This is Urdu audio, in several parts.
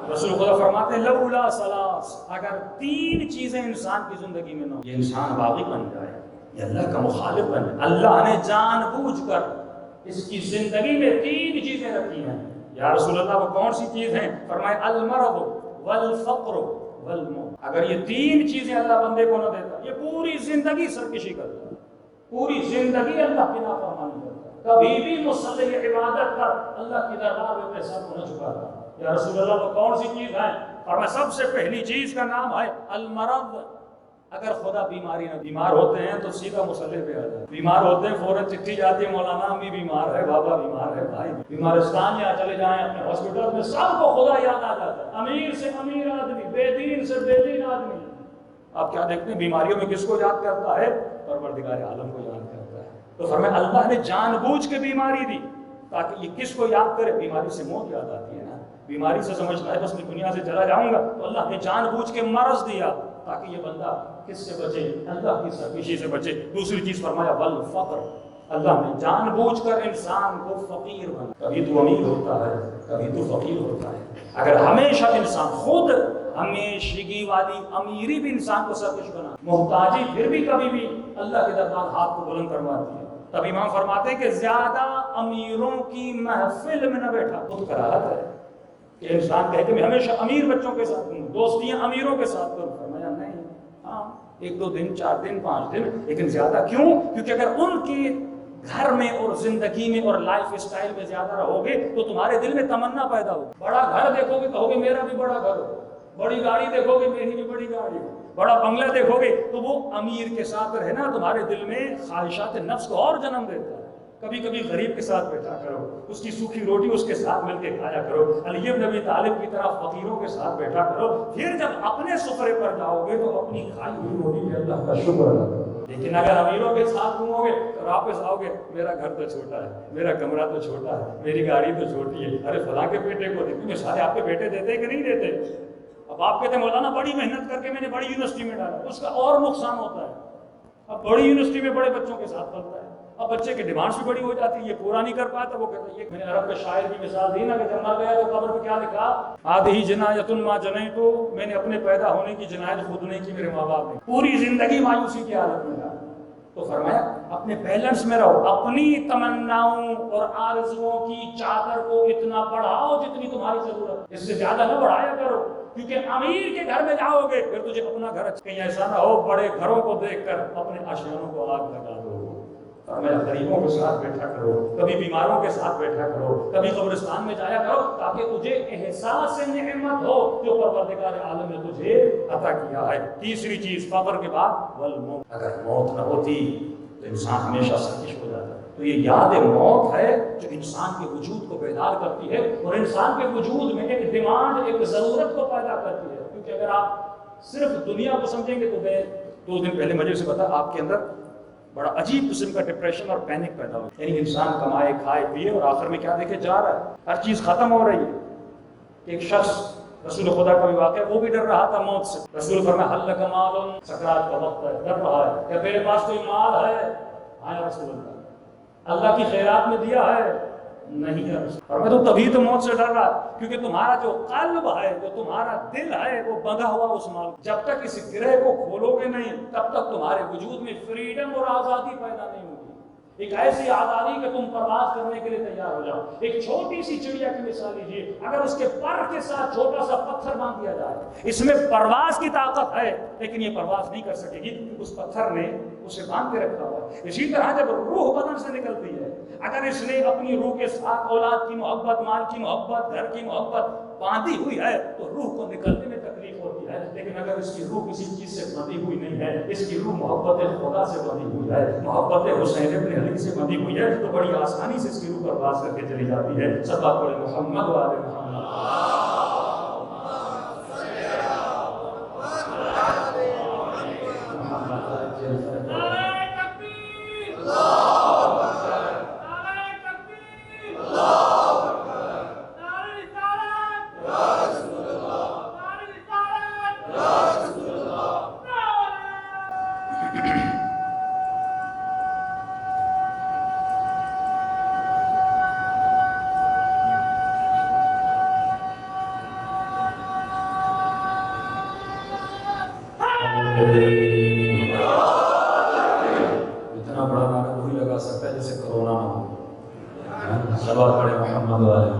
رسول خدا فرماتے ہیں لولا ثلاث، اگر 3 چیزیں انسان کی زندگی میں نہ ہو، یہ انسان باغی بن جائے، یہ اللہ کا مخالف بن جائے۔ اللہ نے جان بوجھ کر اس کی زندگی میں 3 چیزیں رکھی ہیں۔ یا رسول اللہ وہ کون سی چیز ہیں؟ فرمائے المرض والفقر والموت۔ اگر یہ 3 چیزیں اللہ بندے کو نہ دیتا، یہ پوری زندگی سرکشی کرتا، پوری زندگی اللہ کی نافرمانی کرتا، کبھی بھی مصلی عبادت پر اللہ کی دربار میں سر کو نہ جھکاتا۔ یا رسول اللہ وہ کون سی چیز ہے؟ فرمایا سب سے پہلی چیز کا نام ہے المرض۔ اگر خدا بیمار ہوتے ہیں تو سیدھا مصلی پہ آ جائے، بیمار ہوتے ہیں فوراً چٹھی جاتی ہے، مولانا امی بیمار ہے، بابا بیمار ہے، بھائی بیمارستان یا چلے جائیں اپنے ہاسپٹل میں، سب کو خدا یاد آ جاتا ہے، امیر سے امیر آدمی، بے دین سے بے دین آدمی۔ آپ کیا دیکھتے ہیں بیماریوں میں کس کو یاد کرتا ہے؟ پروردگار عالم کو یاد کرتا ہے۔ تو فرمایا اللہ نے جان بوجھ کے بیماری دی تاکہ یہ کس کو یاد کرے؟ بیماری سے موت یاد آتی ہے نا، بیماری سے سمجھتا ہے بس میں دنیا سے چلا جاؤں گا، تو اللہ نے جان بوجھ کے مرض دیا تاکہ یہ بندہ کس سے بچے؟ اللہ کی سرکشی سے بچے۔ دوسری چیز فرمایا والفقر، اللہ نے جان بوجھ کر انسان کو فقیر بنا، کبھی تو امیر ہوتا ہے کبھی تو فقیر ہوتا ہے۔ اگر ہمیشہ انسان خود ہمیشگی والی امیری بھی انسان کو سرکش بنا، محتاجی پھر بھی کبھی بھی اللہ کے دربار ہاتھ کو بلند کرواتی ہے۔ تب امام فرماتے ہیں کہ زیادہ امیروں کی محفل میں نہ بیٹھا، خود کراہت ہے کہ انسان کہے کہ میں ہمیشہ امیر بچوں کے ساتھ ہوں، دوستیاں امیروں کے ساتھ کروں۔ فرمایا نہیں، ہاں 1-2 دن 4 دن 5 دن، لیکن زیادہ کیوں؟ کیونکہ اگر ان کے گھر میں اور زندگی میں اور لائف اسٹائل میں زیادہ رہو گے تو تمہارے دل میں تمنا پیدا ہوگی۔ بڑا گھر دیکھو گے کہو گے میرا بھی بڑا گھر ہو، بڑی گاڑی دیکھو گے میری بھی بڑی گاڑی ہو، بڑا بنگلہ دیکھو گے تو وہ امیر کے ساتھ رہنا تمہارے دل میں خواہشات نفس کو اور جنم دیتا ہے۔ کبھی کبھی غریب کے ساتھ بیٹھا کرو، اس کی سوکھی روٹی اس کے ساتھ مل کے کھایا کرو، علی بن ابی طالب کی طرح فقیروں کے ساتھ بیٹھا کرو، پھر جب اپنے سفرے پر جاؤ گے تو اپنی کھائی ہوئی روٹی پہ اللہ کا شکر ادا کرو۔ لیکن اگر امیروں کے ساتھ گھومو گے تو واپس آؤ گے میرا گھر تو چھوٹا ہے، میرا کمرہ تو چھوٹا ہے، میری گاڑی تو چھوٹی ہے، ارے فلاں کے بیٹے کو دیکھیں سارے آپ کے بیٹے دیتے کہ نہیں دیتے؟ اب آپ کہتے ہیں مولانا بڑی محنت کر کے میں نے بڑی یونیورسٹی میں ڈالا، اس کا اور نقصان ہوتا ہے۔ اب بڑی یونیورسٹی میں بڑے بچوں کے ساتھ پڑھتا ہے، اب بچے کی ڈیمانڈس بھی بڑی ہو جاتی ہے، یہ پورا نہیں کر پاتا، وہ کہتا ہے یہ میں نے عرب کے شاعر کی مثال دی نا کہ جب مر گیا تو قبر پہ کیا لکھا؟ آدھی جنایت ما جنیت، میں نے اپنے پیدا ہونے کی جنایت خود نہیں کی، میرے ماں باپ نے، پوری زندگی مایوسی کی حالت میں رہا۔ تو فرمایا اپنے بیلنس میں رہو، اپنی تمناؤں اور آرزوؤں کی چادر کو اتنا بڑھاؤ جتنی تمہاری ضرورت، اس سے زیادہ نہ بڑھایا کرو، کیونکہ امیر کے گھر میں جاؤ گے پھر تجھے اپنا گھر کہیں ایسا نہ ہو بڑے گھروں کو دیکھ کر اپنے آشیانوں کو آگ لگا دو۔ فرمایا غریبوں کے ساتھ بیٹھا کرو، کبھی بیماروں کے ساتھ بیٹھا کرو، کبھی قبرستان میں جایا کرو تاکہ تجھے احساس نعمت ہو جو پروردگار عالم نے تجھے عطا کیا ہے۔ تیسری چیز فقر کے بعد والموت، اگر موت نہ ہوتی تو انسان ہمیشہ سرکش ہو جاتا۔ تو یہ یاد موت ہے جو انسان کے وجود کو بیدار کرتی ہے اور انسان کے وجود میں ایک ڈیمانڈ، ایک ضرورت کو پیدا کرتی ہے۔ کیونکہ اگر آپ صرف دنیا کو سمجھیں گے تو میں 2 دن پہلے مجھے سے بتا آپ کے اندر بڑا عجیب قسم کا ڈپریشن اور پینک پیدا ہو، یعنی انسان کمائے کھائے پیے اور آخر میں کیا دیکھے جا رہا ہے، ہر چیز ختم ہو رہی ہے۔ ایک شخص رسول خدا کا بھی واقعہ، وہ بھی ڈر رہا تھا موت سے، رسول فرمایا حل لک مال، سکرات کا وقت ہے، ڈر رہا ہے کہ میرے پاس کوئی مال ہے؟ ہاں رسول اللہ کی خیرات میں دیا ہے؟ نہیں ہے رسول، اور میں تو تبھی تو موت سے ڈر رہا کیونکہ تمہارا جو قلب ہے، جو تمہارا دل ہے وہ بندھا ہوا اس مال، جب تک اس گرہ کو کھولو گے نہیں تب تک تمہارے وجود میں فریڈم اور آزادی پیدا نہیں ہوگی۔ ایک ایسی آزادی کہ تم پرواز کرنے کے لیے تیار ہو جاؤ۔ ایک چھوٹی سی چڑیا کی مثال لیجیے، اگر اس کے پر کے ساتھ چھوٹا سا پتھر باندھ دیا جائے، اس میں پرواز کی طاقت ہے لیکن یہ پرواز نہیں کر سکے گی، اس پتھر نے اسے باندھ کے رکھا ہوا ہے۔ اسی طرح جب روح بدن سے نکلتی ہے، اگر اس نے اپنی روح کے ساتھ اولاد کی محبت، مال کی محبت، گھر کی محبت باندھی ہوئی ہے تو روح کو نکلنے میں تکلیف ہوتی ہے، لیکن اگر اس کی روح کسی چیز سے بندھی ہوئی نہیں ہے، اس کی روح محبت خدا سے بندھی ہوئی ہے، محبت حسین ابن علی سے بندھی ہوئی ہے، تو بڑی آسانی سے اس کی روح پرواز کر کے چلی جاتی ہے۔ سب بات پڑھیں محمد و آل محمد۔ اگر وہی لگا سکتا ہے جیسے کرونا نہ ہو. صلوات پڑھے محمد والے.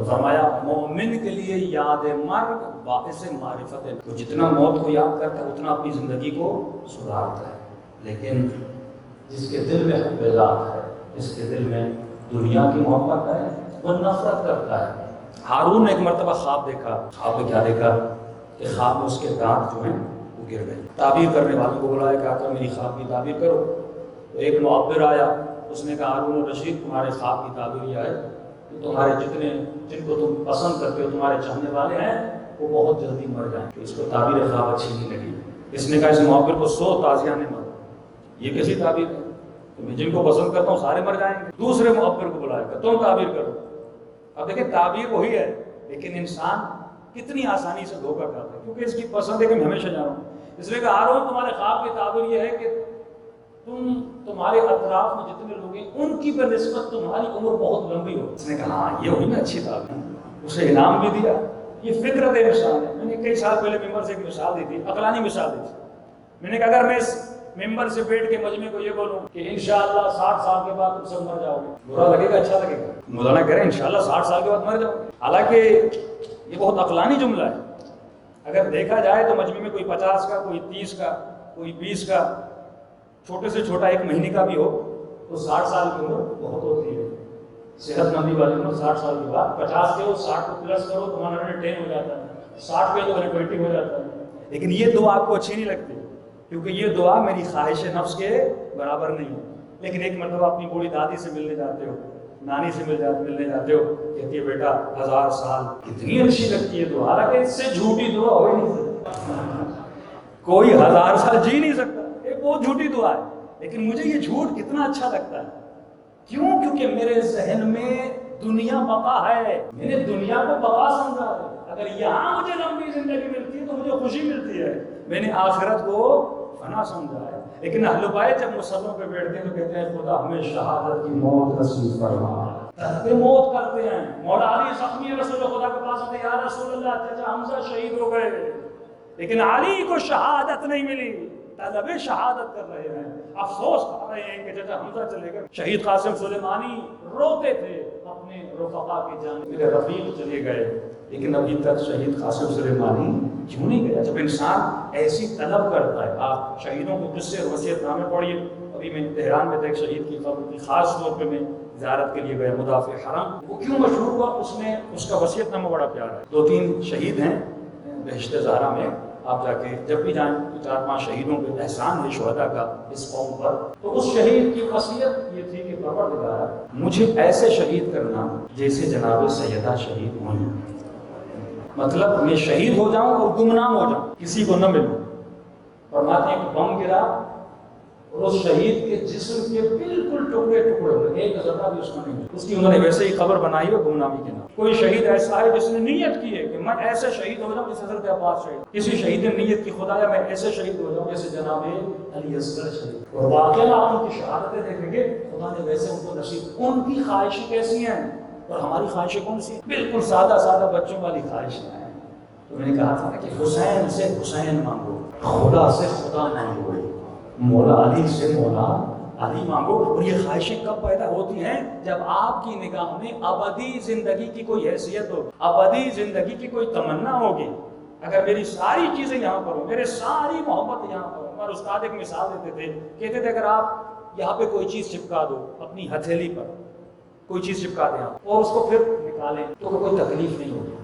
فرمایا مومن کے لیے یاد مرگ باعث معرفت ہے. تو جتنا موت کو یاد کرتا ہے اتنا اپنی زندگی کو سدھارتا ہے. لیکن جس کے دل میں حب ذات ہے، جس کے دل میں دنیا کی محبت ہے، وہ نفرت کرتا ہے. ہارون نے ایک مرتبہ خواب دیکھا. خواب میں کیا دیکھا کہ خواب میں اس کے دانت جو ہیں وہ گر گئے. تعبیر کرنے والوں کو بلایا کہ آقا میری خواب کی تعبیر کرو. تو ایک معبر آیا، اس نے کہا ہارون الرشید تمہارے خواب کی تعبیر یہ ہے کہ تمہارے جن کو تم پسند کرتے ہو، تمہارے چاہنے والے ہیں، وہ بہت جلدی مر جائیں. تو اس کو تعبیر خواب اچھی نہیں لگی. اس نے کہا اس معبر کو 100 تازیاں نے مر. یہ کیسی تعبیر ہے؟ تو میں جن کو پسند کرتا ہوں سارے مر جائیں گے. دوسرے معبر کو بلایا کہ تم تعبیر کرو. اب دیکھیں تعبیر وہی ہے لیکن انسان کتنی آسانی سے دھوکہ کھاتا ہے کیونکہ اس کی پسند ہے کہ میں ہمیشہ جاؤں. اس لیے کہ ہارون تمہارے خواب کی تعبیر یہ ہے کہ تمہارے اطراف میں جتنے لوگ ہیں ان کی بنسبت تمہاری عمر بہت لمبی ہو. اس نے کہا ہاں یہ ہوئی نا اچھی تعبیر. اسے انعام بھی دیا. یہ فطرت انسان ہے. میں نے کئی سال پہلے ممبر سے ایک مثال دی تھی، عقلانی مثال دی تھی. میں نے کہا اگر میں اس ممبر سے بیٹھ کے مجمع کو یہ بولوں کہ انشاءاللہ 60 سال کے بعد تم سب مر جاؤ گے، برا لگے گا اچھا لگے گا؟ مولانا کہہ رہے ہیں انشاءاللہ 60 سال کے بعد مر جاؤ گے. حالانکہ یہ بہت عقلانی جملہ ہے. اگر دیکھا جائے تو مجمع میں کوئی 50 کا، کوئی 30 کا، کوئی 20 کا، چھوٹے سے چھوٹا 1 مہینے کا بھی ہو تو 60 سال کی عمر بہت ہوتی ہے. صحت مندی والی عمر 60 سال کے بعد 50 کے ہو 60 کو پلس کرو تو 110 ہو جاتا ہے، 60 کے تو 120 ہو جاتا ہے. لیکن یہ دعا آپ کو اچھی نہیں لگتی کیونکہ یہ دعا میری خواہش نفس کے برابر نہیں ہے. لیکن ایک مرتبہ اپنی بوڑھی دادی سے ملنے جاتے ہو، نانی سے ملنے جاتے ہو، کہتی ہے بیٹا 1000 سال. کتنی اچھی لگتی ہے دعا. حالانکہ اس سے جھوٹی دعا ہو ہی نہیں سکتی. کوئی 1000 سال جی نہیں سکتا. یہ بہت جھوٹی دعا ہے. لیکن مجھے یہ جھوٹ کتنا اچھا لگتا ہے. کیوں؟ کیونکہ میرے ذہن میں دنیا بقا ہے. میں نے دنیا کو بقا سمجھا ہے. اگر یہاں مجھے لمبی زندگی ملتی ہے تو مجھے خوشی ملتی ہے. میں نے آخرت کو فنا سمجھا ہے. لیکن اہل بیت جب مصلوں پہ بیٹھتے ہیں تو کہتے ہیں خدا ہمیں شہادت کی موت نصیب فرما. تحت موت کرتے ہیں. مولا علی زخمی رسول خدا کے پاس آتے ہیں، یا رسول اللہ چچا حمزہ شہید ہو گئے لیکن علی کو شہادت نہیں ملی. طلب شہادت کر رہے ہیں، افسوس کر رہے ہیں کہ چچا حمزہ چلے گئے. شہید قاسم سلیمانی روتے تھے اپنے رفقا کی جانب، میرے رفیق چلے گئے. لیکن ابھی تک شہید قاسم سلیمانی کیوں نہیں گیا؟ جب انسان ایسی طلب کرتا ہے. آپ شہیدوں کے قصے اور وصیت نامے پڑھیے. ابھی میں تہران میں تھا، ایک شہید کی قبر کی خاص طور پہ میں زیارت کے لیے گیا، مدافع حرم. وہ کیوں مشہور ہوا؟ اس میں اس کا وصیت نامہ بڑا پیارا ہے. 2-3 شہید ہیں بہشت زہرا میں. آپ جا کے جب بھی جائیں 4-5 شہیدوں کے احسان ہے شہداء کا اس قوم پر. تو اس شہید کی وصیت یہ تھی کہ پروردگار مجھے ایسے شہید کرنا جیسے جناب سیدہ شہید ہوئی. مطلب میں شہید ہو جاؤں اور گمنام ہو جاؤں، کسی کو نہ ملوں. فرماتے ہیں کہ بم گرا اور اس شہید کے جسم کے بالکل ٹکڑے ٹکڑے ہوئے، ایک ذرہ بھی اس میں نہیں. اس کی انہوں نے ویسے ہی قبر بنائی ہے گمنامی کے نام. کوئی شہید ایسا ہے جس نے نیت کی ہے کہ میں ایسے شہید ہو جاؤں جیسے حضرت عباس شہید. کسی شہید نے نیت کی خدایا میں ایسے شہید ہو جاؤں جیسے جناب علی اصغر شہید. اور واقعہ آپ ان کی شہادتیں دیکھیں گے خدا نے ویسے ان کو نصیب. ان کی خواہشیں کیسی ہیں اور ہماری خواہشیں کون سی ہیں؟ بالکل سادہ سادہ بچوں والی خواہشیں ہیں. تو میں نے کہا تھا کہ حسین سے حسین مانگو، خدا سے خدا مانگو، مولا علی سے مولا علی مانگو. اور یہ خواہشیں کب پیدا ہوتی ہیں؟ جب آپ کی نگاہ میں ابدی زندگی کی کوئی حیثیت ہو، ابدی زندگی کی کوئی تمنا ہوگی. اگر میری ساری چیزیں یہاں پر ہوں، میرے ساری محبت یہاں پر ہوں. اور استاد ایک مثال دیتے تھے، کہتے تھے اگر آپ یہاں پہ کوئی چیز چپکا دو، اپنی ہتھیلی پر کوئی چیز چپکا دیں اور اس کو پھر نکالیں تو کوئی تکلیف نہیں ہوگی.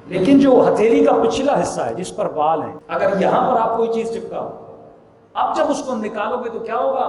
لیکن جو ہتھیلی کا پچھلا حصہ ہے جس پر بال ہیں، اگر یہاں پر آپ کوئی چیز چپکاؤ، اب جب اس کو نکالو گے تو کیا ہوگا؟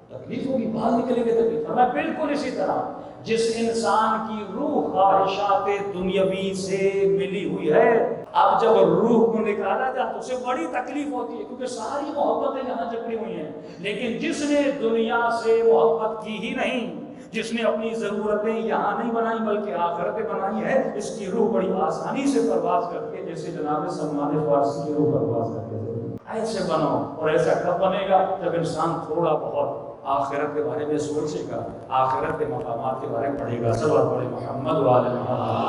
تکلیف ہوگی، بال نکلیں گے تکلیف. میں بالکل اسی طرح جس انسان کی روح خواہشات دنیاوی سے ملی ہوئی ہے، اب جب روح کو نکالا جائے تو اسے بڑی تکلیف ہوتی ہے کیونکہ ساری محبتیں یہاں جکڑی ہوئی ہیں. لیکن جس نے دنیا سے محبت کی ہی نہیں، جس نے اپنی ضرورتیں یہاں نہیں بنائی بلکہ آخرتیں بنائی ہے، اس کی روح بڑی آسانی سے پرواز کرتی ہے جیسے جناب سلمان فارسی کی روح پرواز کرتے ہیں. ایسے بنو. اور ایسا کب بنے گا؟ جب انسان تھوڑا بہت آخرت کے بارے میں سوچے گا، آخرت کے مقامات کے بارے میں پڑھے گا. صلوات پڑھے محمد وعلی محمد.